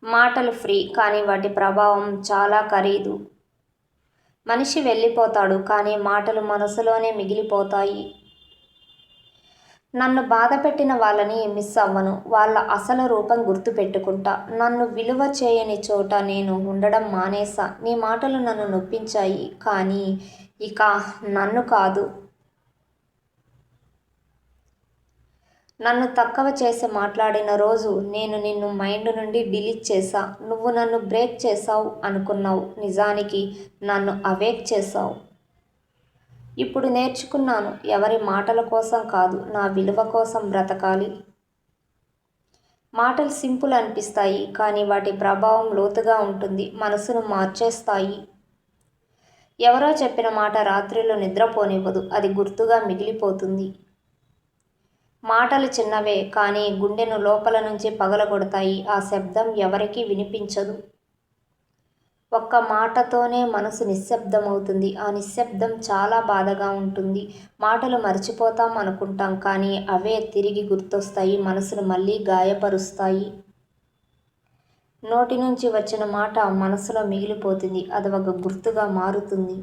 మాటలు ఫ్రీ, కానీ వాటి ప్రభావం చాలా ఖరీదు. మనిషి వెళ్ళిపోతాడు, కానీ మాటలు మనసులోనే మిగిలిపోతాయి. నన్ను బాధపెట్టిన వాళ్ళని మిస్ అవ్వను. వాళ్ళ అసలు రూపం గుర్తుపెట్టుకుంటా. నన్ను విలువ చేయని చోట నేను ఉండడం మానేసా. నీ మాటలు నన్ను నొప్పించాయి, కానీ ఇక నన్ను కాదు. నన్ను తక్కువ చేసి మాట్లాడిన రోజు నేను నిన్ను మైండ్ నుండి డిలీట్ చేశా. నువ్వు నన్ను బ్రేక్ చేశావు అనుకున్నావు, నిజానికి నన్ను అవేక్ చేశావు. ఇప్పుడు నేర్చుకున్నాను, ఎవరి మాటల కోసం కాదు, నా విలువ కోసం బ్రతకాలి. మాటలు సింపుల్ అనిపిస్తాయి, కానీ వాటి ప్రభావం లోతుగా ఉంటుంది. మనసును మార్చేస్తాయి. ఎవరో చెప్పిన మాట రాత్రిలో నిద్రపోనివ్వదు, అది గుర్తుగా మిగిలిపోతుంది. మాటలు చిన్నవే, కానీ గుండెను లోపల నుంచి పగలగొడతాయి. ఆ శబ్దం ఎవరికీ వినిపించదు. ఒక్క మాటతోనే మనసు నిశ్శబ్దమవుతుంది. ఆ నిశ్శబ్దం చాలా బాధగా ఉంటుంది. మాటలు మర్చిపోతాం అనుకుంటాం, కానీ అవే తిరిగి గుర్తొస్తాయి, మనసును మళ్ళీ గాయపరుస్తాయి. నోటి నుంచి వచ్చిన మాట మనసులో మిగిలిపోతుంది, అది ఒక గుర్తుగా మారుతుంది.